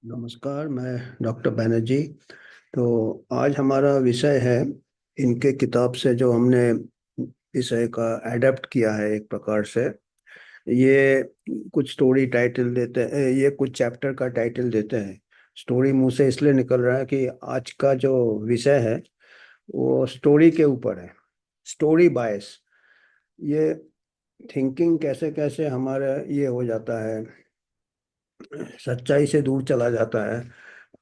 नमस्कार, मैं डॉक्टर बैनर्जी। तो आज हमारा विषय है इनके किताब से जो हमने विषय का एडेप्ट किया है एक प्रकार से। ये कुछ स्टोरी टाइटल देते हैं, ये कुछ चैप्टर का टाइटल देते हैं। स्टोरी मुंह से इसलिए निकल रहा है कि आज का जो विषय है वो स्टोरी के ऊपर है। स्टोरी बायस, ये थिंकिंग कैसे कैसे हमारा ये हो जाता है, सच्चाई से दूर चला जाता है।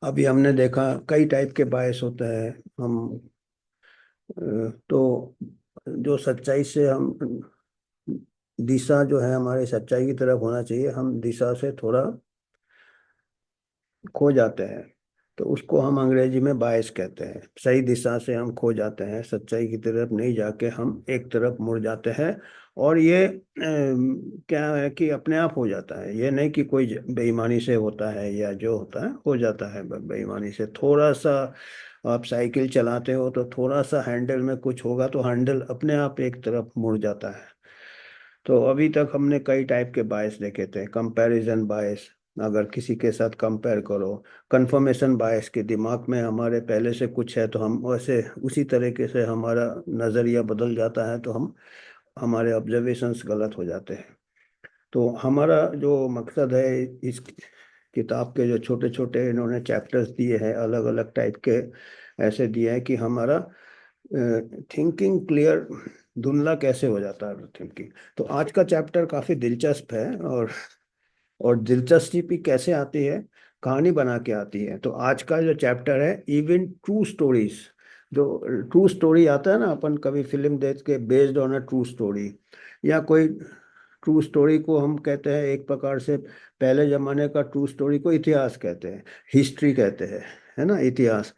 अभी हमने देखा कई टाइप के बायस होते हैं। हम तो जो सच्चाई से हम दिशा जो है हमारे सच्चाई की तरफ होना चाहिए, हम दिशा से थोड़ा खो जाते हैं। तो उसको हम अंग्रेजी में बायस कहते हैं। सही दिशा से हम खो जाते हैं, सच्चाई की तरफ नहीं जाके हम एक तरफ मुड़ जाते हैं। और ये क्या है कि अपने आप हो जाता है, ये नहीं कि कोई बेईमानी से होता है, या जो होता है हो जाता है बेईमानी से। थोड़ा सा आप साइकिल चलाते हो तो थोड़ा सा हैंडल में कुछ होगा तो हैंडल अपने आप एक तरफ मुड़ जाता है। तो अभी तक हमने कई टाइप के बायस देखे थे। कंपैरिजन बायस, अगर किसी के साथ कंपेयर करो। कंफर्मेशन बायस, के दिमाग में हमारे पहले से कुछ है तो हम वैसे उसी तरीके से हमारा नज़रिया बदल जाता है, तो हम हमारे ऑब्जर्वेशंस गलत हो जाते हैं। तो हमारा जो मकसद है इस किताब के जो छोटे छोटे इन्होंने चैप्टर्स दिए हैं, अलग अलग टाइप के ऐसे दिए हैं कि हमारा थिंकिंग क्लियर, धुंधला कैसे हो जाता है थिंकिंग। तो आज का चैप्टर काफी दिलचस्प है। और दिलचस्पी कैसे आती है, कहानी बना के आती है। तो आज का जो चैप्टर है, इवन ट्रू स्टोरीज। जो ट्रू स्टोरी आता है ना, अपन कभी फिल्म देख के based on a true story, या कोई ट्रू स्टोरी को हम कहते हैं एक प्रकार से, पहले जमाने का ट्रू स्टोरी को इतिहास कहते हैं, हिस्ट्री कहते हैं, है ना, इतिहास।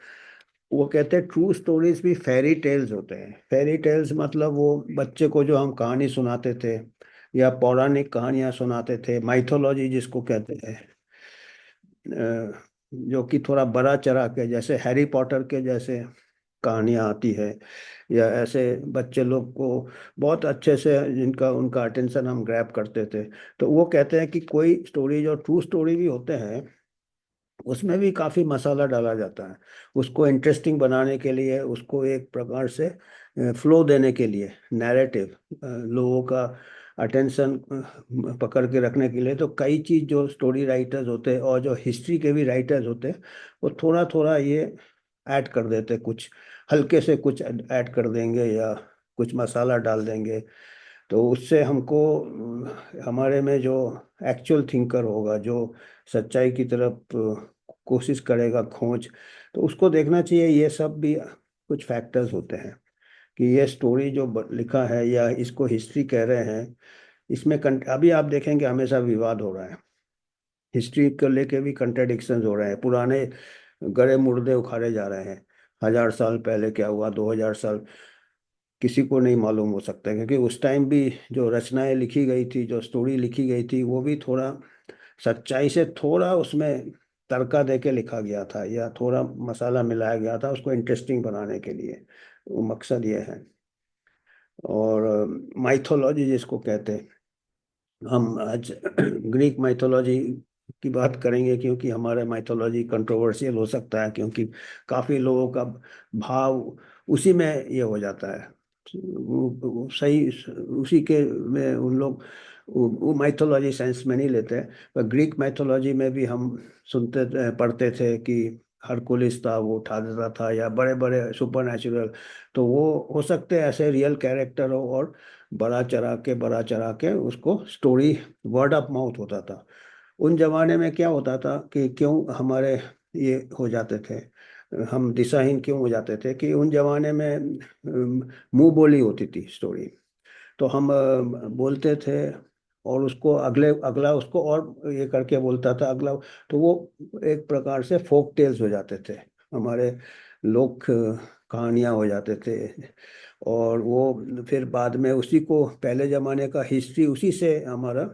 वो कहते हैं ट्रू स्टोरीज भी फेरी टेल्स होते हैं। फेरी टेल्स मतलब वो बच्चे को जो हम कहानी सुनाते थे, या पौराणिक कहानियां सुनाते थे, माइथोलॉजी जिसको कहते हैं, जो कि थोड़ा बड़ा चढ़ा के, जैसे हैरी पॉटर के जैसे कहानियां आती है, या ऐसे बच्चे लोग को बहुत अच्छे से जिनका उनका अटेंशन हम ग्रैब करते थे। तो वो कहते हैं कि कोई स्टोरी जो ट्रू स्टोरी भी होते हैं, उसमें भी काफी मसाला डाला जाता है उसको इंटरेस्टिंग बनाने के लिए, उसको एक प्रकार से फ्लो देने के लिए, नैरेटिव, लोगों का अटेंशन पकड़ के रखने के लिए। तो कई चीज जो स्टोरी राइटर्स होते हैं और जो हिस्ट्री के भी राइटर्स होते हैं, वो थोड़ा थोड़ा ये ऐड कर देते हैं, कुछ हल्के से कुछ ऐड कर देंगे, या कुछ मसाला डाल देंगे। तो उससे हमको हमारे में जो एक्चुअल थिंकर होगा, जो सच्चाई की तरफ कोशिश करेगा, खोज, तो उसको देखना चाहिए। ये सब भी कुछ फैक्टर्स होते हैं कि ये स्टोरी जो लिखा है, या इसको हिस्ट्री कह रहे हैं, इसमें अभी आप देखेंगे हमेशा विवाद हो रहा है। हिस्ट्री को लेके भी कंट्राडिक्शंस हो रहे हैं, पुराने गड़े मुर्दे उखाड़े जा रहे हैं। 1000 साल पहले क्या हुआ, 2000 साल, किसी को नहीं मालूम हो सकता है, क्योंकि उस टाइम भी जो रचनाएं लिखी गई थी, जो स्टोरी लिखी गई थी, वो भी थोड़ा सच्चाई से थोड़ा उसमें तड़का दे के लिखा गया था, या थोड़ा मसाला मिलाया गया था उसको इंटरेस्टिंग बनाने के लिए। वो मकसद ये है। और माइथोलॉजी जिसको कहते हैं, हम आज ग्रीक माइथोलॉजी की बात करेंगे, क्योंकि हमारा माइथोलॉजी कंट्रोवर्शियल हो सकता है, क्योंकि काफी लोगों का भाव उसी में ये हो जाता है। वो सही उसी के में उन लोग वो माइथोलॉजी साइंस में नहीं लेते। पर ग्रीक माइथोलॉजी में भी हम पढ़ते थे कि हरकुलिस था, वो उठा देता था, या बड़े बड़े सुपर नेचुरल। तो वो हो सकते हैं ऐसे रियल कैरेक्टर हो, और बड़ा चढ़ा के उसको स्टोरी, वर्ड ऑफ माउथ होता था। उन जमाने में क्या होता था कि क्यों हमारे ये हो जाते थे, हम दिशाहीन क्यों हो जाते थे, कि उन जमाने में मुंह बोली होती थी स्टोरी। तो हम बोलते थे, और उसको अगला उसको और ये करके बोलता था अगला। तो वो एक प्रकार से फोक टेल्स हो जाते थे, हमारे लोक कहानियां हो जाते थे। और वो फिर बाद में उसी को, पहले जमाने का हिस्ट्री उसी से हमारा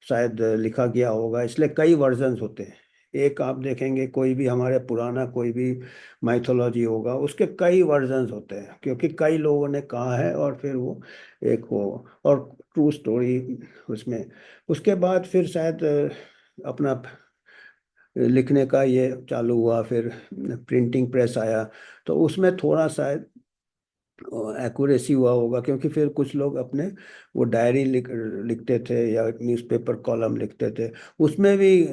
शायद लिखा गया होगा, इसलिए कई वर्जन्स होते हैं। एक आप देखेंगे कोई भी हमारे पुराना कोई भी माइथोलॉजी होगा, उसके कई वर्जन्स होते हैं, क्योंकि कई लोगों ने कहा है, और फिर वो एक हो, और ट्रू स्टोरी उसमें। उसके बाद फिर शायद अपना लिखने का ये चालू हुआ, फिर प्रिंटिंग प्रेस आया, तो उसमें थोड़ा सा एक्यूरेसी हुआ होगा, क्योंकि फिर कुछ लोग अपने वो डायरी लिखते थे या न्यूज़पेपर कॉलम लिखते थे, उसमें भी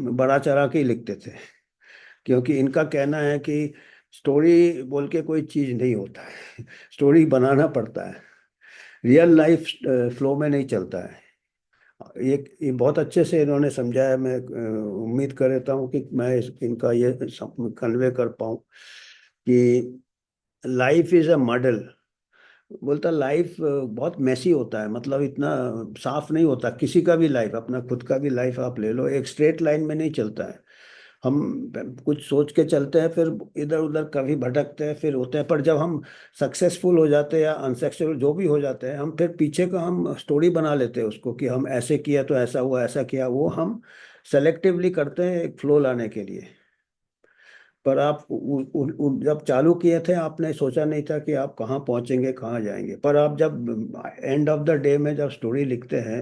बड़ा चढ़ा के ही लिखते थे। क्योंकि इनका कहना है कि स्टोरी बोल के कोई चीज़ नहीं होता है, स्टोरी बनाना पड़ता है, रियल लाइफ फ्लो में नहीं चलता है। ये बहुत अच्छे से इन्होंने समझाया। मैं उम्मीद कर रहता हूँ कि मैं इनका ये कन्वे कर पाऊँ कि लाइफ इज अ मॉडल। बोलता लाइफ बहुत मैसी होता है, मतलब इतना साफ नहीं होता किसी का भी लाइफ। अपना खुद का भी लाइफ आप ले लो, एक स्ट्रेट लाइन में नहीं चलता है। हम कुछ सोच के चलते हैं, फिर इधर उधर कभी भटकते हैं, फिर होते हैं, पर जब हम सक्सेसफुल हो जाते हैं या अनसक्सेसफुल जो भी हो जाते हैं, हम फिर पीछे का हम स्टोरी बना लेते हैं उसको, कि हम ऐसे किया तो ऐसा हुआ, ऐसा किया वो हम सेलेक्टिवली करते हैं एक फ्लो लाने के लिए। पर आप जब चालू किए थे आपने सोचा नहीं था कि आप कहाँ पहुंचेंगे, कहाँ जाएंगे। पर आप जब एंड ऑफ द डे में जब स्टोरी लिखते हैं,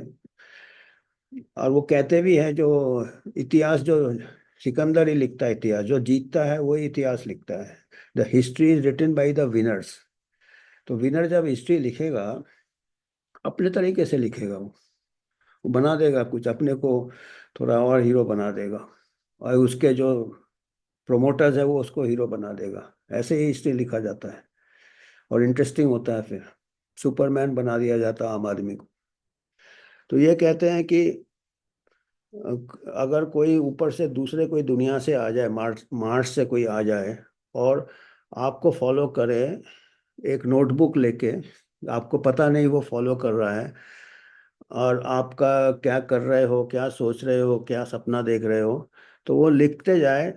और वो कहते भी हैं जो इतिहास, जो सिकंदर ही लिखता है इतिहास, जो जीतता है वही इतिहास लिखता है। The history is written by the winners. तो विनर जब हिस्ट्री लिखेगा अपने तरीके से लिखेगा, वो बना देगा कुछ अपने को, थोड़ा और हीरो बना देगा, और उसके जो प्रोमोटर्स है वो उसको हीरो बना देगा। ऐसे ही हिस्ट्री लिखा जाता है और इंटरेस्टिंग होता है। फिर सुपरमैन बना दिया जाता है आम आदमी को। तो ये कहते हैं कि अगर कोई ऊपर से दूसरे कोई दुनिया से आ जाए, मार्स मार्स से कोई आ जाए और आपको फॉलो करे एक नोटबुक लेके, आपको पता नहीं वो फॉलो कर रहा है, और आपका क्या कर रहे हो, क्या सोच रहे हो, क्या सपना देख रहे हो, तो वो लिखते जाए।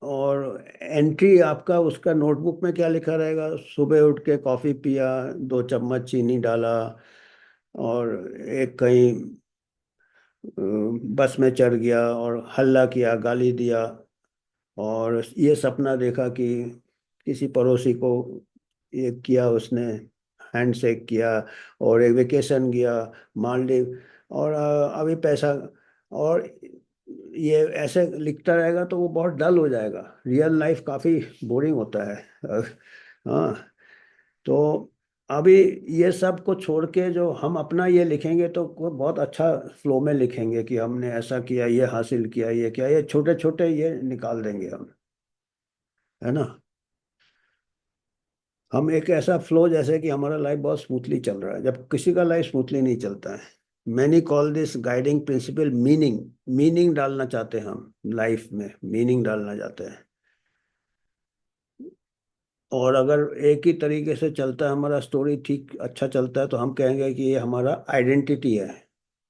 और एंट्री आपका उसका नोटबुक में क्या लिखा रहेगा, सुबह उठ के कॉफ़ी पिया, 2 चम्मच चीनी डाला, और एक कहीं बस में चढ़ गया और हल्ला किया, गाली दिया, और ये सपना देखा कि किसी पड़ोसी को ये किया उसने, हैंडशेक किया, और एक वेकेशन गया मालदीव, और अभी पैसा, और ये ऐसे लिखता रहेगा तो वो बहुत डल हो जाएगा। रियल लाइफ काफ़ी बोरिंग होता है। हाँ। तो अभी ये सब को छोड़ के जो हम अपना ये लिखेंगे तो वो बहुत अच्छा फ्लो में लिखेंगे कि हमने ऐसा किया, ये हासिल किया, ये किया, ये छोटे छोटे ये निकाल देंगे हम, है ना। हम एक ऐसा फ्लो, जैसे कि हमारा लाइफ बहुत स्मूथली चल रहा है, जब किसी का लाइफ स्मूथली नहीं चलता है। Many call this guiding principal meaning. Meaning डालना चाहते हैं हम लाइफ में, मीनिंग डालना चाहते हैं। और अगर एक ही तरीके से चलता है हमारा स्टोरी, ठीक अच्छा चलता है, तो हम कहेंगे कि ये हमारा आइडेंटिटी है।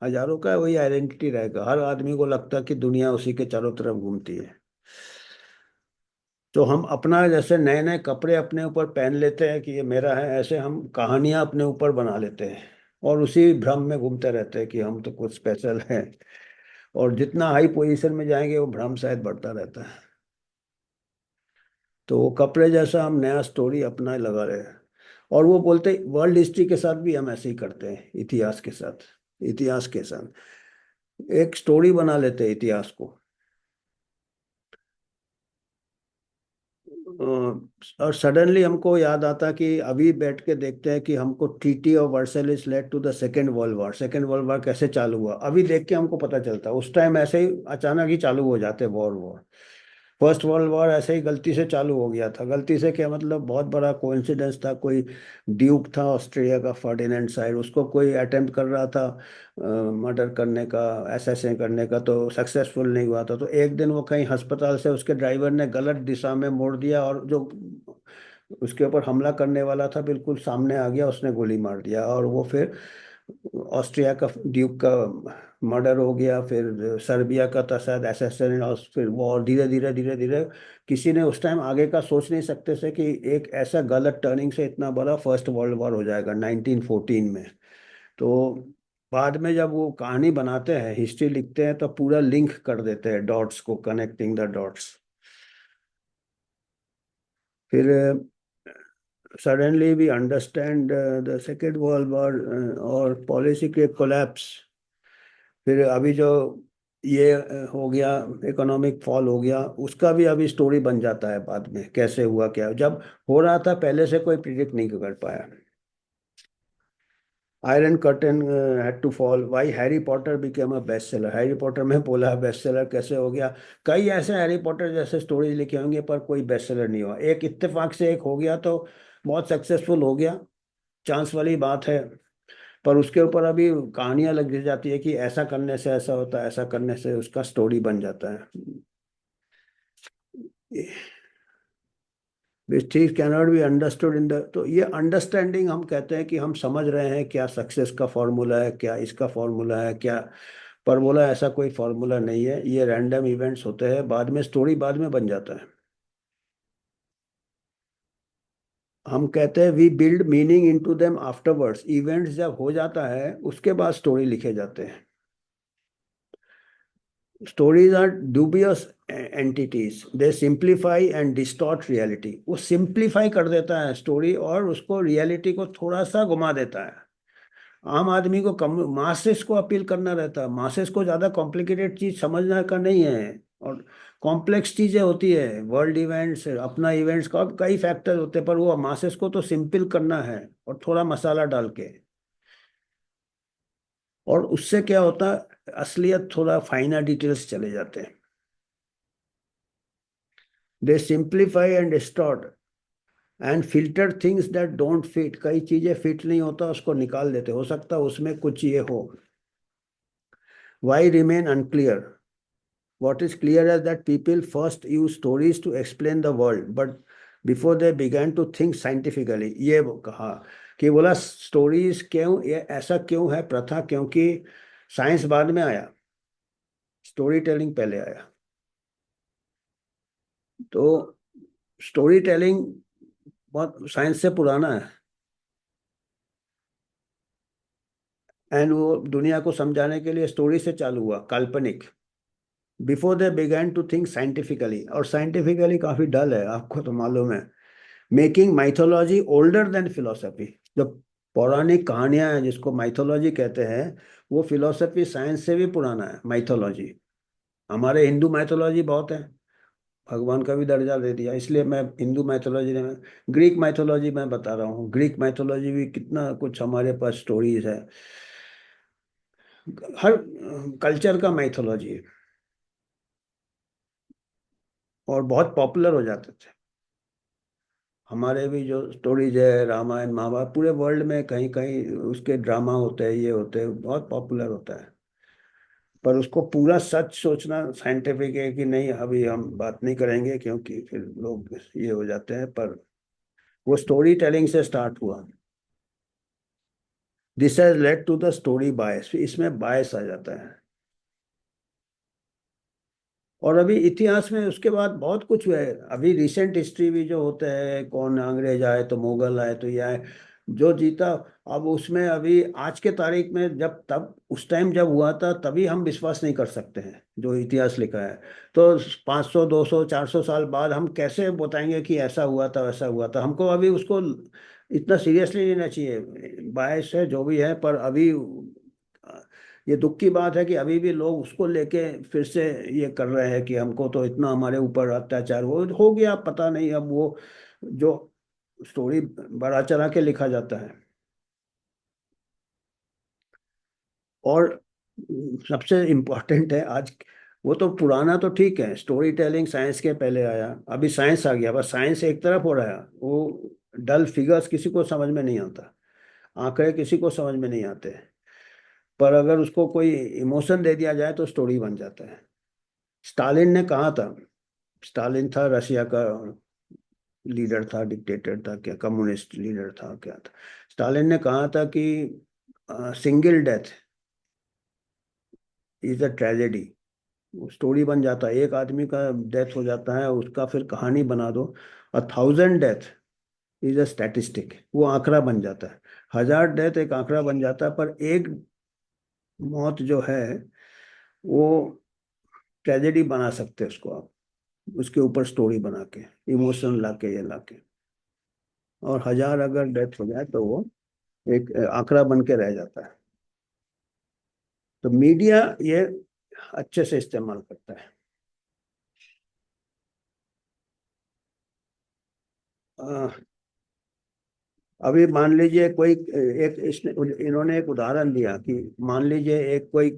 हजारों का वही आइडेंटिटी रहेगा, हर आदमी को लगता है कि दुनिया उसी के चारों तरफ घूमती है। तो हम अपना जैसे नए नए कपड़े अपने ऊपर पहन लेते हैं कि ये मेरा है, ऐसे हम कहानियां अपने ऊपर बना लेते हैं, और उसी भ्रम में घूमते रहते हैं कि हम तो कुछ स्पेशल हैं। और जितना हाई पोजीशन में जाएंगे वो भ्रम शायद बढ़ता रहता है। तो वो कपड़े जैसा हम नया स्टोरी अपना लगा रहे हैं। और वो बोलते वर्ल्ड हिस्ट्री के साथ भी हम ऐसे ही करते हैं, इतिहास के साथ। इतिहास के साथ एक स्टोरी बना लेते हैं इतिहास को। और सडनली हमको याद आता कि अभी बैठ के देखते हैं कि हमको treaty of Versailles led to the second world war. Second world war कैसे चालू हुआ अभी देख के हमको पता चलता है। उस टाइम ऐसे ही अचानक ही चालू हो जाते war war. First world war ऐसे ही गलती से चालू हो गया था। गलती से क्या मतलब, बहुत बड़ा कोइंसिडेंस था। कोई ड्यूक था ऑस्ट्रिया का, फर्डिनेंड साइड, उसको कोई अटेम्प्ट कर रहा था मर्डर करने का, असैसिन करने का, तो सक्सेसफुल नहीं हुआ था। तो एक दिन वो कहीं अस्पताल से उसके ड्राइवर ने गलत दिशा में मोड़ दिया, और जो उसके ऊपर हमला करने वाला था बिल्कुल सामने आ गया, उसने गोली मार दिया, और वो फिर ऑस्ट्रिया का ड्यूक का मर्डर हो गया। फिर सर्बिया का था शायद असैसिन, और फिर वॉर धीरे धीरे धीरे धीरे। किसी ने उस टाइम आगे का सोच नहीं सकते थे कि एक ऐसा गलत टर्निंग से इतना बड़ा फर्स्ट वर्ल्ड वॉर हो जाएगा 1914 में। तो बाद में जब वो कहानी बनाते हैं, हिस्ट्री लिखते हैं, तो पूरा लिंक कर देते हैं डॉट्स को, कनेक्टिंग द डॉट्स। फिर suddenly we understand the second world war और पॉलिसी के कोलैप्स। फिर अभी जो ये हो गया, इकोनॉमिक फॉल हो गया, उसका भी अभी स्टोरी बन जाता है बाद में, कैसे हुआ क्या, जब हो रहा था पहले से कोई प्रिडिक्ट नहीं कर पाया। Iron curtain had to fall, why Harry Potter became a best seller, Harry Potter में बोला बेस्ट सेलर कैसे हो गया। कई ऐसे हैरी पॉटर जैसे स्टोरीज लिखे होंगे पर कोई बेस्ट सेलर नहीं हुआ, एक इत्तेफाक से एक हो गया तो बहुत सक्सेसफुल हो गया, चांस वाली बात है। पर उसके ऊपर अभी कहानियां लग जाती है कि ऐसा करने से ऐसा होता है, ऐसा करने से उसका स्टोरी बन जाता है। विच चीज cannot be understood in the, तो ये अंडरस्टैंडिंग हम कहते हैं कि हम समझ रहे हैं क्या सक्सेस का फॉर्मूला है, क्या इसका फॉर्मूला है क्या। पर बोला ऐसा कोई फॉर्मूला नहीं है, ये रैंडम इवेंट्स होते हैं, बाद में स्टोरी बाद में बन जाता है। हम कहते हैं we build meaning into them afterwards, events जब हो जाता है उसके बाद स्टोरी लिखे जाते हैं। Stories are dubious entities, they simplify and distort reality, वो सिंप्लीफाई कर देता है स्टोरी और उसको रियलिटी को थोड़ा सा घुमा देता है। आम आदमी को कम मासेस को अपील करना रहता है, मासेस को ज्यादा कॉम्प्लिकेटेड चीज समझना का नहीं है, और कॉम्प्लेक्स चीजें होती है, वर्ल्ड इवेंट्स अपना इवेंट्स का कई फैक्टर होते हैं, पर वो मासेस को तो सिंपल करना है और थोड़ा मसाला डाल के। और उससे क्या होता है, असलियत थोड़ा फाइनर डिटेल्स चले जाते हैं। They simplify and distort and filter things that don't fit, कई चीजें फिट नहीं होता उसको निकाल देते, हो सकता है उसमें कुछ ये हो। Why remain unclear, what is clear is that people first use stories to explain the world, but before they began to think scientifically, ये वो कहा कि बोला स्टोरीज क्यों, ये ऐसा क्यों है प्रथा, क्योंकि साइंस बाद में आया, स्टोरी टेलिंग पहले आया। तो स्टोरी टेलिंग बहुत साइंस से पुराना है, एंड वो दुनिया को समझाने के लिए स्टोरी से चालू हुआ, काल्पनिक। Before they began to think scientifically, और साइंटिफिकली काफी डल है, आपको तो मालूम है। Making mythology older than philosophy, जो पौराणिक कहानियां हैं जिसको माइथोलॉजी कहते हैं, वो फिलोसफी साइंस से भी पुराना है माइथोलॉजी। हमारे हिंदू माइथोलॉजी बहुत है, भगवान का भी दर्जा दे दिया, इसलिए मैं हिंदू माइथोलॉजी में, ग्रीक माइथोलॉजी मैं बता रहा हूँ, ग्रीक माइथोलॉजी भी कितना कुछ हमारे पास स्टोरीज है, हर कल्चर का माइथोलॉजी है, और बहुत पॉपुलर हो जाते थे। हमारे भी जो स्टोरीज है रामायण महाभारत, पूरे वर्ल्ड में कहीं कहीं उसके ड्रामा होते हैं, ये होते हैं, बहुत पॉपुलर होता है। पर उसको पूरा सच सोचना साइंटिफिक है कि नहीं, अभी हम बात नहीं करेंगे क्योंकि फिर लोग ये हो जाते हैं, पर वो स्टोरी टेलिंग से स्टार्ट हुआ। This has led to the story bias, इसमें बायस आ जाता है। और अभी इतिहास में उसके बाद बहुत कुछ हुआ है, अभी रिसेंट हिस्ट्री भी जो होते हैं, कौन अंग्रेज आए तो मुगल आए तो ये आए, जो जीता, अब उसमें अभी आज के तारीख में, जब तब उस टाइम जब हुआ था तभी हम विश्वास नहीं कर सकते हैं जो इतिहास लिखा है। तो 500 200 400 साल बाद हम कैसे बताएंगे कि ऐसा हुआ था वैसा हुआ था, हमको अभी उसको इतना सीरियसली लेना चाहिए। बायस है जो भी है, पर अभी ये दुख की बात है कि अभी भी लोग उसको लेके फिर से ये कर रहे हैं कि हमको तो इतना हमारे ऊपर अत्याचार हो गया, पता नहीं अब वो जो स्टोरी बढ़ा चढ़ा के लिखा जाता है। और सबसे इम्पोर्टेंट है आज, वो तो पुराना तो ठीक है, स्टोरी टेलिंग साइंस के पहले आया, अभी साइंस आ गया, बस साइंस एक तरफ हो रहा है, वो डल फिगर्स किसी को समझ में नहीं आता, आंकड़े किसी को समझ में नहीं आते, पर अगर उसको कोई इमोशन दे दिया जाए तो स्टोरी बन जाता है। स्टालिन ने कहा था, स्टालिन था रशिया का लीडर था, डिक्टेटर था क्या, कम्युनिस्ट लीडर था क्या था, स्टालिन ने कहा था कि single death is a tragedy, story बन जाता है, एक आदमी का डेथ हो जाता है उसका फिर कहानी बना दो। 1000 डेथ इज अ स्टैटिस्टिक, वो आंकड़ा बन जाता है, 1000 डेथ एक आंकड़ा बन जाता है, पर एक मौत जो है वो ट्रेजेडी बना सकते हैं उसको आप, उसके ऊपर स्टोरी बना के, इमोशन लाके ये लाके, और 1000 अगर डेथ हो जाए तो वो एक आंकड़ा बन के रह जाता है। तो मीडिया ये अच्छे से इस्तेमाल करता है। अ, अभी मान लीजिए कोई एक इसने इन्होंने एक उदाहरण दिया कि मान लीजिए एक कोई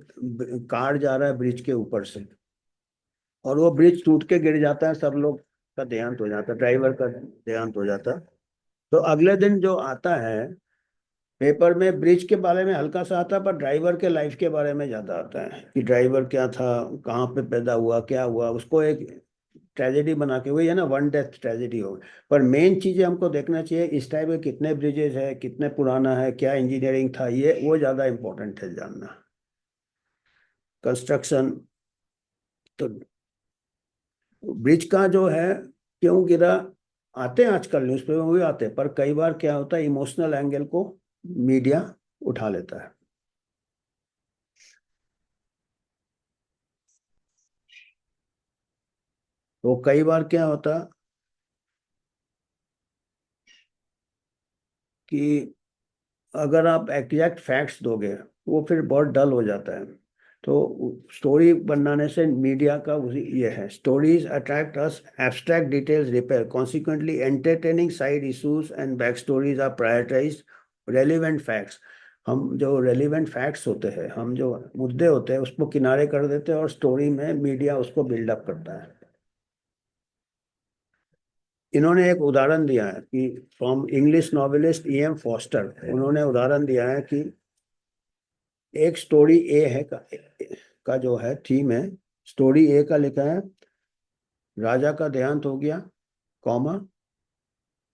कार जा रहा है ब्रिज के ऊपर से, और वो ब्रिज टूट के गिर जाता है, सब लोग का देहांत हो जाता है, ड्राइवर का देहांत हो जाता है। तो अगले दिन जो आता है पेपर में, ब्रिज के बारे में हल्का सा आता है, पर ड्राइवर के लाइफ के बारे में ज्यादा आता है कि ड्राइवर क्या था, कहाँ पे पैदा हुआ, क्या हुआ, उसको एक ट्रेजेडी बना के, वही है ना, वन डेथ ट्रेजेडी हो गई। पर मेन चीजें हमको देखना चाहिए इस टाइप के, कितने ब्रिजेस है, कितने पुराना है, क्या इंजीनियरिंग था, ये वो ज्यादा इंपॉर्टेंट है जानना। कंस्ट्रक्शन। तो ब्रिज का जो है क्यों गिरा, आते हैं आजकल न्यूज़पेपर में भी आते हैं, पर कई बार क्या होता है इमोशनल एंगल को मीडिया उठा लेता है। तो कई बार क्या होता कि अगर आप एग्जैक्ट फैक्ट्स दोगे वो फिर बहुत डल हो जाता है। तो स्टोरी बनाने से मीडिया का ये है, stories attract us, abstract details repair, consequently entertaining side issues and back stories are prioritize relevant facts. हम जो रेलिवेंट फैक्ट्स होते हैं, हम जो मुद्दे होते हैं उसको किनारे कर देते हैं, और स्टोरी में मीडिया उसको बिल्डअप करता है। इन्होंने एक उदाहरण दिया है कि from English novelist E.M. Foster, उन्होंने उदाहरण दिया है कि एक स्टोरी ए है का जो है थीम है, स्टोरी ए का लिखा है, राजा का देहांत हो गया, कॉमा,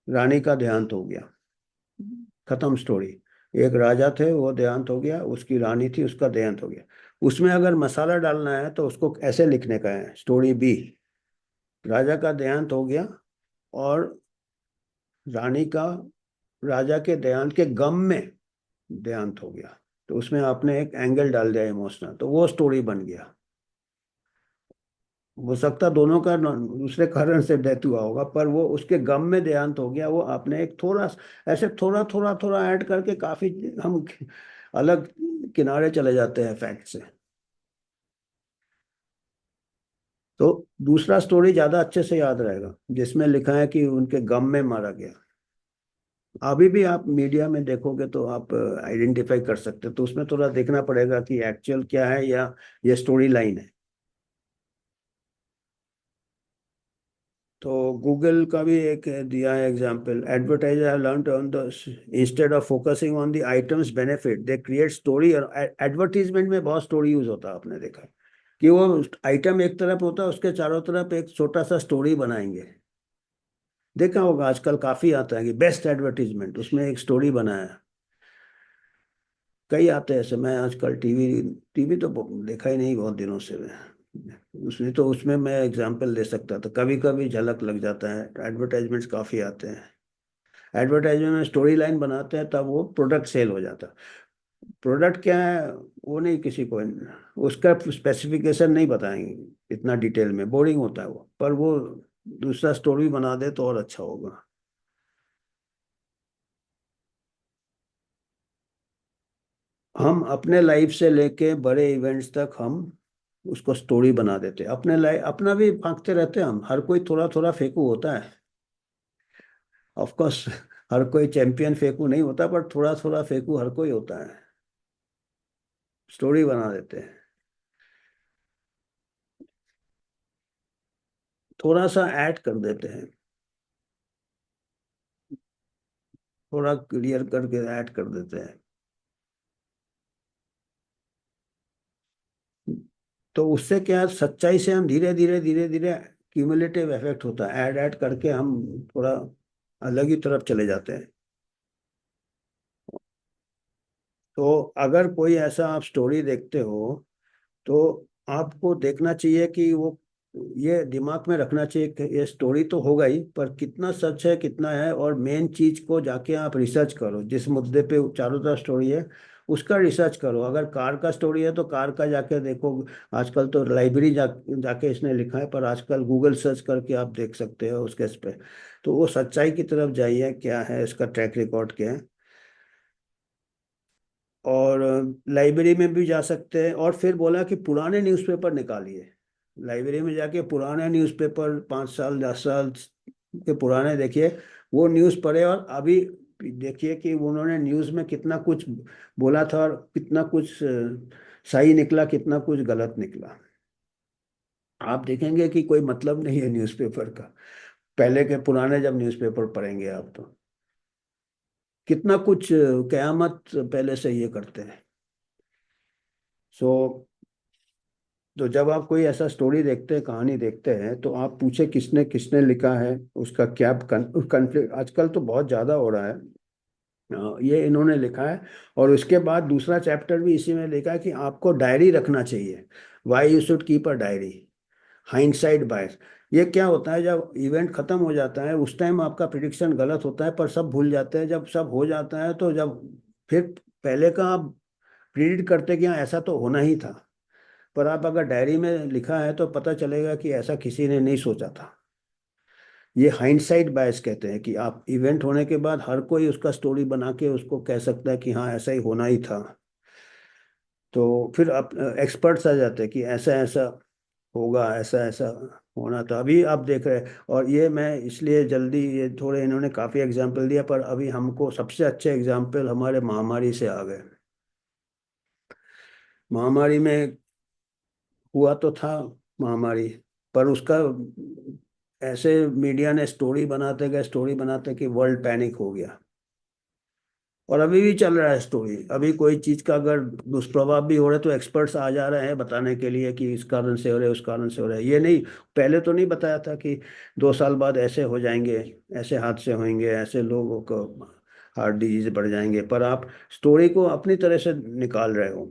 रानी का देहांत हो गया, खत्म स्टोरी। एक राजा थे, वो देहांत हो गया, उसकी रानी थी, उसका देहांत हो गया। उसमें अगर मसाला डालना है तो उसको ऐसे लिखने का है, स्टोरी बी, राजा का देहांत हो गया और रानी का राजा के देहांत के गम में देहांत हो गया। तो उसमें आपने एक एंगल डाल दिया इमोशनल, तो वो स्टोरी बन गया। हो सकता दोनों का दूसरे कारण से डेथ हुआ होगा, पर वो उसके गम में देहांत हो गया, वो आपने एक थोड़ा ऐसे थोड़ा थोड़ा थोड़ा ऐड करके काफी हम अलग किनारे चले जाते हैं फैक्ट से। तो दूसरा स्टोरी ज्यादा अच्छे से याद रहेगा जिसमें लिखा है कि उनके गम में मारा गया। अभी भी आप मीडिया में देखोगे तो आप आइडेंटिफाई कर सकते हो, तो उसमें थोड़ा देखना पड़ेगा कि एक्चुअल क्या है या ये स्टोरी लाइन है। तो गूगल का भी एक दिया है example, advertiser learn on the, instead of focusing on the items benefit they create story. और एडवर्टीजमेंट में बहुत स्टोरी यूज होता है, आपने देखा कि वो आइटम एक तरफ होता है, उसके चारों तरफ एक छोटा सा स्टोरी बनाएंगे। देखा होगा आजकल काफी आता है कि बेस्ट एडवर्टीजमेंट, उसमें एक स्टोरी बनाया है। कई आते हैं ऐसे, मैं आजकल टीवी टीवी तो देखा ही नहीं बहुत दिनों से मैं, उसने तो उसमें मैं एग्जांपल दे सकता था, कभी कभी झलक लग जाता है, एडवर्टाइजमेंट्स काफी आते हैं। एडवर्टाइजमेंट में स्टोरी लाइन बनाते हैं तब वो प्रोडक्ट सेल हो जाता है। प्रोडक्ट क्या है वो नहीं, किसी को उसका स्पेसिफिकेशन नहीं बताएंगे इतना डिटेल में, बोरिंग होता है वो, पर वो दूसरा स्टोरी बना दे तो और अच्छा होगा। हम अपने लाइफ से लेके बड़े इवेंट्स तक हम उसको स्टोरी बना देते हैं, अपने लाइफ अपना भी फांकते रहते हैं हम, हर कोई थोड़ा थोड़ा फेंकू होता है। ऑफ कोर्स हर कोई चैंपियन फेंकू नहीं होता, पर थोड़ा थोड़ा फेंकू हर कोई होता है, स्टोरी बना देते हैं। थोड़ा सा ऐड कर देते हैं, थोड़ा क्लियर करके ऐड कर देते हैं। तो उससे क्या है, सच्चाई से हम धीरे धीरे धीरे धीरे क्यूमुलेटिव इफेक्ट होता है, ऐड ऐड करके हम थोड़ा अलग ही तरफ चले जाते हैं। तो अगर कोई ऐसा आप स्टोरी देखते हो तो आपको देखना चाहिए कि वो, ये दिमाग में रखना चाहिए कि ये स्टोरी तो होगा ही, पर कितना सच है कितना है, और मेन चीज को जाके आप रिसर्च करो, जिस मुद्दे पे चारों तरफ स्टोरी है उसका रिसर्च करो। अगर कार का स्टोरी है तो कार का जाके देखो, आजकल तो लाइब्रेरी जाके इसने लिखा है, पर आजकल गूगल सर्च करके आप देख सकते हो उसके इस पे। तो वो सच्चाई की तरफ जाइए, क्या है इसका ट्रैक रिकॉर्ड क्या है। और लाइब्रेरी में भी जा सकते हैं। और फिर बोला कि पुराने न्यूज़पेपर निकालिए, लाइब्रेरी में जाके पुराने न्यूज़पेपर 5 साल 10 साल के पुराने देखिए, वो न्यूज़ पढ़े और अभी देखिए कि उन्होंने न्यूज़ में कितना कुछ बोला था और कितना कुछ सही निकला, कितना कुछ गलत निकला। आप देखेंगे कि कोई मतलब नहीं है न्यूज़पेपर का, पहले के पुराने जब न्यूज़पेपर पढ़ेंगे आप तो कितना कुछ कयामत पहले से ये करते हैं। सो तो जब आप कोई ऐसा स्टोरी देखते हैं, कहानी देखते हैं, तो आप पूछे किसने किसने लिखा है, उसका क्या कन्फ्लिक्ट आजकल तो बहुत ज़्यादा हो रहा है। ये इन्होंने लिखा है। और उसके बाद दूसरा चैप्टर भी इसी में लिखा है कि आपको डायरी रखना चाहिए, why you should keep a diary, hindsight bias. ये क्या होता है, जब इवेंट खत्म हो जाता है उस टाइम आपका प्रिडिक्शन गलत होता है, पर सब भूल जाते हैं। जब सब हो जाता है तो जब फिर पहले का आप प्रिडिक्ट करते कि हाँ ऐसा तो होना ही था, पर आप अगर डायरी में लिखा है तो पता चलेगा कि ऐसा किसी ने नहीं सोचा था। ये हाइंडसाइट बायस कहते हैं कि आप इवेंट होने के बाद हर कोई उसका स्टोरी बना के उसको कह सकता है कि हाँ ऐसा ही होना ही था। तो फिर आप एक्सपर्ट्स आ जाते हैं कि ऐसा ऐसा होगा, ऐसा ऐसा होना था। अभी आप देख रहे हैं, और ये मैं इसलिए जल्दी, ये थोड़े इन्होंने काफ़ी एग्जाम्पल दिया, पर अभी हमको सबसे अच्छे एग्जाम्पल हमारे महामारी से आ गए। महामारी में हुआ तो था महामारी, पर उसका ऐसे मीडिया ने स्टोरी बनाते गए, स्टोरी बनाते कि वर्ल्ड पैनिक हो गया। और अभी भी चल रहा है स्टोरी। अभी कोई चीज का अगर दुष्प्रभाव भी हो रहा है तो एक्सपर्ट्स आ जा रहे हैं बताने के लिए कि इस कारण से हो रहा है, उस कारण से हो रहा है। ये नहीं, पहले तो नहीं बताया था कि 2 साल बाद ऐसे हो जाएंगे, ऐसे हादसे होंगे, ऐसे लोगों को हार्ट डिजीज बढ़ जाएंगे, पर आप स्टोरी को अपनी तरह से निकाल रहे हो।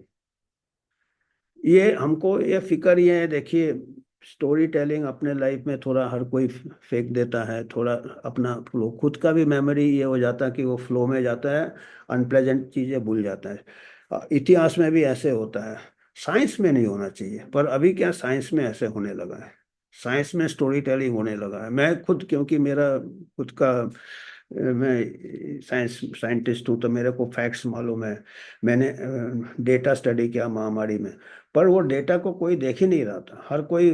ये हमको ये फिक्र ये है, देखिए स्टोरी टेलिंग अपने लाइफ में थोड़ा हर कोई फेंक देता है, थोड़ा अपना फ्लो, खुद का भी मेमोरी ये हो जाता है कि वो फ्लो में जाता है, अनप्लेजेंट चीजें भूल जाता है। इतिहास में भी ऐसे होता है, साइंस में नहीं होना चाहिए, पर अभी क्या साइंस में ऐसे होने लगा है, साइंस में स्टोरी टेलिंग होने लगा है। मैं खुद, क्योंकि मेरा खुद का मैं साइंटिस्ट हूँ तो मेरे को फैक्ट्स मालूम है। मैंने डेटा स्टडी किया महामारी में, पर वो डेटा को कोई देख ही नहीं रहा था। हर कोई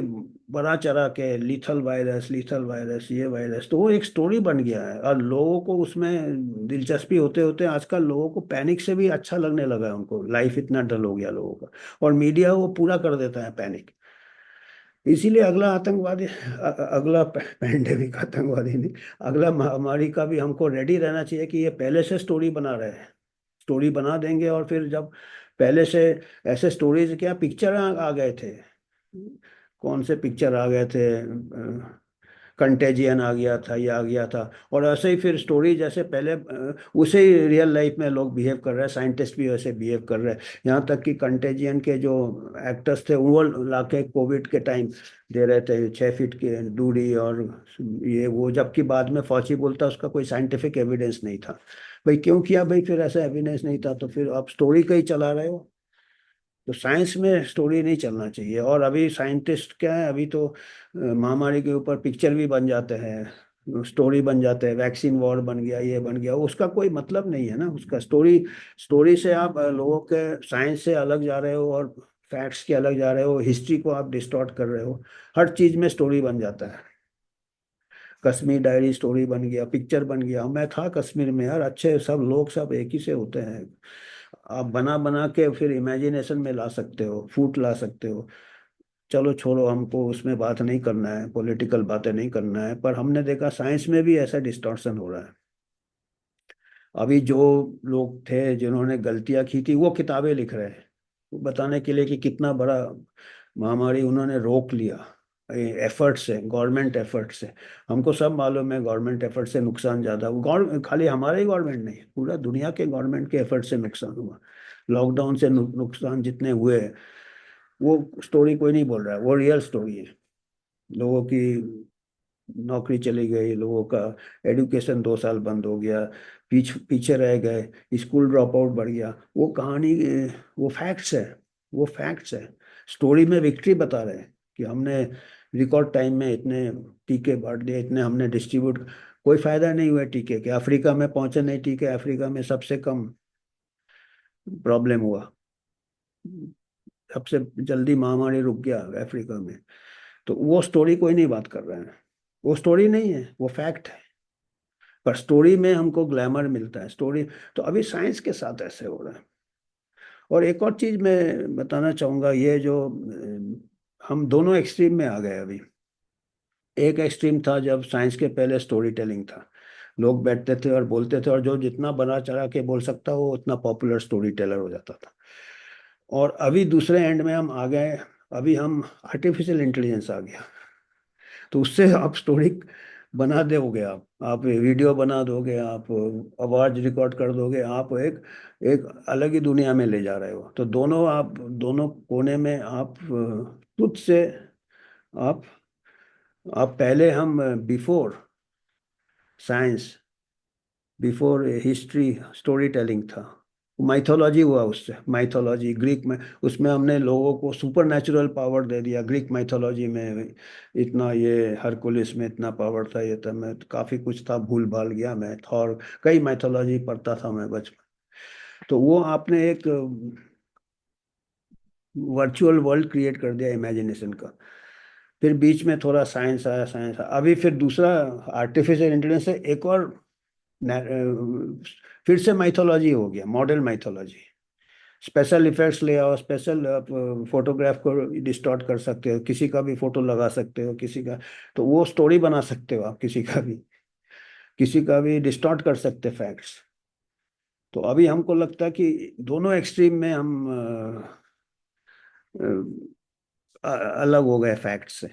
बड़ा चढ़ा के लीथल वायरस, लीथल वायरस, ये वायरस, तो वो एक स्टोरी बन गया है और लोगों को उसमें दिलचस्पी होते होते आजकल लोगों को पैनिक से भी अच्छा लगने लगा है, उनको लाइफ इतना डल हो गया लोगों का, और मीडिया वो पूरा कर देता है पैनिक। इसीलिए अगला आतंकवादी अगला पैंडेमिक, आतंकवादी नहीं, अगला महामारी का भी हमको रेडी रहना चाहिए कि ये पहले से स्टोरी बना रहे हैं, स्टोरी बना देंगे। और फिर जब पहले से ऐसे स्टोरीज, क्या पिक्चर आ गए थे, कौन से पिक्चर आ गए थे, कंटेजियन आ गया था, ये आ गया था। और ऐसे ही फिर स्टोरी जैसे पहले उसे ही रियल लाइफ में लोग बिहेव कर रहे हैं, साइंटिस्ट भी वैसे बिहेव कर रहे हैं। यहाँ तक कि कंटेजियन के जो एक्टर्स थे वो लाके कोविड के टाइम दे रहे थे 6 फीट की दूरी और ये वो, जबकि बाद में फौची बोलता उसका कोई साइंटिफिक एविडेंस नहीं था। भाई क्यों किया भाई, फिर ऐसा एविडेंस नहीं था तो फिर आप स्टोरी का ही चला रहे हो। तो साइंस में स्टोरी नहीं चलना चाहिए। और अभी साइंटिस्ट क्या है, अभी तो महामारी के ऊपर पिक्चर भी बन जाते हैं, स्टोरी बन जाते हैं, वैक्सीन वॉर बन गया, ये बन गया, उसका कोई मतलब नहीं है ना उसका। स्टोरी, स्टोरी से आप लोगों के साइंस से अलग जा रहे हो और फैक्ट्स के अलग जा रहे हो, हिस्ट्री को आप डिस्टॉर्ट कर रहे हो। हर चीज में स्टोरी बन जाता है। कश्मीर डायरी स्टोरी बन गया, पिक्चर बन गया। मैं था कश्मीर में यार, अच्छे सब लोग सब एक ही से होते हैं। आप बना बना के फिर इमेजिनेशन में ला सकते हो, फूट ला सकते हो। चलो छोड़ो, हमको उसमें बात नहीं करना है, पॉलिटिकल बातें नहीं करना है, पर हमने देखा साइंस में भी ऐसा डिस्टॉर्शन हो रहा है। अभी जो लोग थे जिन्होंने गलतियां की थी वो किताबें लिख रहे हैं, वो बताने के लिए कि कितना बड़ा महामारी उन्होंने रोक लिया एफर्ट से, गवर्नमेंट एफर्ट से। हमको सब मालूम है गवर्नमेंट एफर्ट से नुकसान ज़्यादा, गवर्नमेंट खाली हमारे ही गवर्नमेंट नहीं, पूरा दुनिया के गवर्नमेंट के एफर्ट से नुकसान हुआ। लॉकडाउन से नुकसान जितने हुए, वो स्टोरी कोई नहीं बोल रहा है, वो रियल स्टोरी है। लोगों की नौकरी चली गई, लोगों का एजुकेशन 2 साल बंद हो गया, पीछे रह गए, स्कूल ड्रॉप आउट बढ़ गया। वो कहानी वो फैक्ट्स है, वो फैक्ट्स है। स्टोरी में विक्ट्री बता रहे हैं कि हमने रिकॉर्ड टाइम में इतने टीके बांट दिए, इतने हमने डिस्ट्रीब्यूट, कोई फायदा नहीं हुआ टीके के। अफ्रीका में पहुंचे नहीं टीके, अफ्रीका में सबसे कम प्रॉब्लम हुआ, सबसे जल्दी महामारी रुक गया अफ्रीका में। तो वो स्टोरी कोई नहीं बात कर रहा है, वो स्टोरी नहीं है, वो फैक्ट है। पर स्टोरी में हमको ग्लैमर मिलता है, स्टोरी। तो अभी साइंस के साथ ऐसे हो रहा है। और एक और चीज मैं बताना चाहूंगा, ये जो हम दोनों एक्सट्रीम में आ गए अभी। एक एक्सट्रीम था जब साइंस के पहले स्टोरी टेलिंग था, लोग बैठते थे और बोलते थे, और जो जितना बना चढ़ा के बोल सकता वो उतना पॉपुलर स्टोरी टेलर हो जाता था। और अभी दूसरे एंड में हम आ गए, अभी हम आर्टिफिशियल इंटेलिजेंस आ गया। तो उससे आप स्टोरी बना दोगे, आप वीडियो बना दोगे, आप आवाज रिकॉर्ड कर दोगे, आप एक एक अलग ही दुनिया में ले जा रहे हो। तो दोनों, आप दोनों कोने में आप खुद से, आप आप पहले हम before science, before history, story telling था। माइथोलॉजी हुआ, उससे माइथोलॉजी ग्रीक में, उसमें हमने लोगों को सुपर नेचुरल पावर दे दिया। ग्रीक माइथोलॉजी में इतना, ये हरकुलिस में इतना पावर था, ये था, मैं काफी कुछ था, भूल भाल गया मैं, थॉर, कई माइथोलॉजी पढ़ता था मैं बचपन। तो वो आपने एक वर्चुअल वर्ल्ड क्रिएट कर दिया इमेजिनेशन का। फिर बीच में थोड़ा साइंस आया, साइंस आया, अभी फिर दूसरा आर्टिफिशियल इंटेलिजेंस है, एक और फिर से माइथोलॉजी हो गया, मॉडर्न माइथोलॉजी। स्पेशल इफेक्ट्स ले आओ, स्पेशल आप फोटोग्राफ को डिस्टॉर्ट कर सकते हो, किसी का भी फोटो लगा सकते हो, किसी का, तो वो स्टोरी बना सकते हो आप, किसी का भी डिस्टॉर्ट कर सकते फैक्ट्स। तो अभी हमको लगता है कि दोनों एक्सट्रीम में हम अलग हो गए फैक्ट से।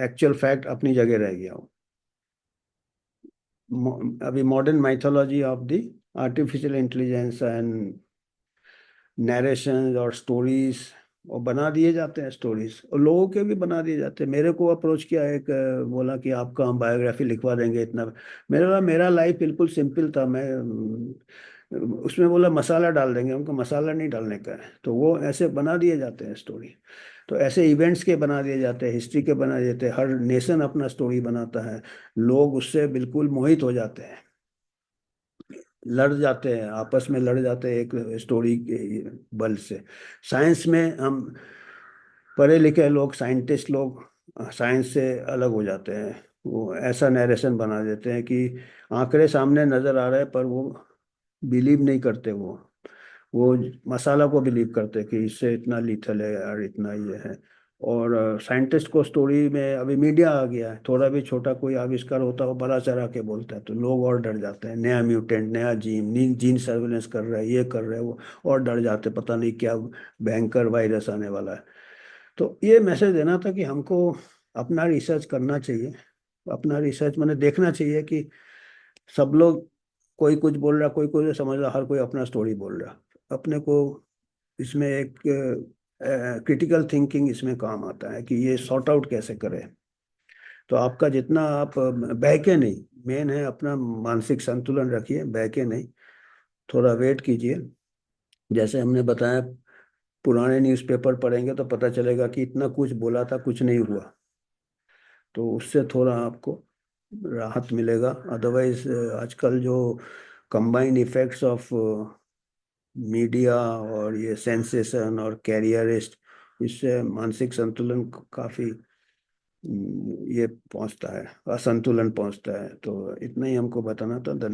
एक्चुअल फैक्ट अपनी जगह रह गया हो। अभी modern mythology of the artificial intelligence and narrations और स्टोरीज, और बना दिए जाते हैं स्टोरीज, और लोगों के भी बना दिए जाते हैं। मेरे को अप्रोच किया एक, बोला कि आपका हम बायोग्राफी लिखवा देंगे इतना। मेरा लाइफ बिल्कुल सिंपल था, मैं उसमें बोला मसाला डाल देंगे, उनको मसाला नहीं डालने का है, तो वो ऐसे बना दिए जाते हैं स्टोरी। तो ऐसे इवेंट्स के बना दिए जाते हैं, हिस्ट्री के बना दिए जाते हैं, हर नेशन अपना स्टोरी बनाता है, लोग उससे बिल्कुल मोहित हो जाते हैं, लड़ जाते हैं, आपस में लड़ जाते हैं एक स्टोरी के बल से। साइंस में हम पढ़े लिखे लोग, साइंटिस्ट लोग, साइंस से अलग हो जाते हैं। वो ऐसा नैरेशन बना देते हैं कि आंकड़े सामने नजर आ रहे हैं, पर वो बिलीव नहीं करते, वो मसाला को बिलीव करते हैं कि इससे इतना लीथल है और इतना ये है। और साइंटिस्ट को स्टोरी में, अभी मीडिया आ गया है, थोड़ा भी छोटा कोई आविष्कार होता है वो बड़ा चढ़ा के बोलता है, तो लोग और डर जाते हैं। नया म्यूटेंट, नया जीन जीन सर्वेलेंस कर रहा है, ये कर रहा है वो, और डर जाते हैं, पता नहीं क्या भयंकर वायरस आने वाला है। तो ये मैसेज देना था कि हमको अपना रिसर्च करना चाहिए। अपना रिसर्च मैंने देखना चाहिए कि सब लोग, कोई कुछ बोल रहा, कोई कुछ समझ रहा, हर कोई अपना स्टोरी बोल रहा। अपने को इसमें एक क्रिटिकल थिंकिंग इसमें काम आता है कि ये सॉर्ट आउट कैसे करें। तो आपका जितना आप बहके नहीं, मेन है अपना मानसिक संतुलन रखिए, बहके नहीं, थोड़ा वेट कीजिए। जैसे हमने बताया, पुराने न्यूज़पेपर पढ़ेंगे तो पता चलेगा कि इतना कुछ बोला था, कुछ नहीं हुआ। तो उससे थोड़ा आपको राहत मिलेगा। अदरवाइज आजकल जो कंबाइंड इफेक्ट्स ऑफ मीडिया और ये सेंसेशन और कैरियरिस्ट, इससे मानसिक संतुलन काफी ये पहुंचता है, असंतुलन पहुंचता है। तो इतना ही हमको बताना था। धन्यवाद।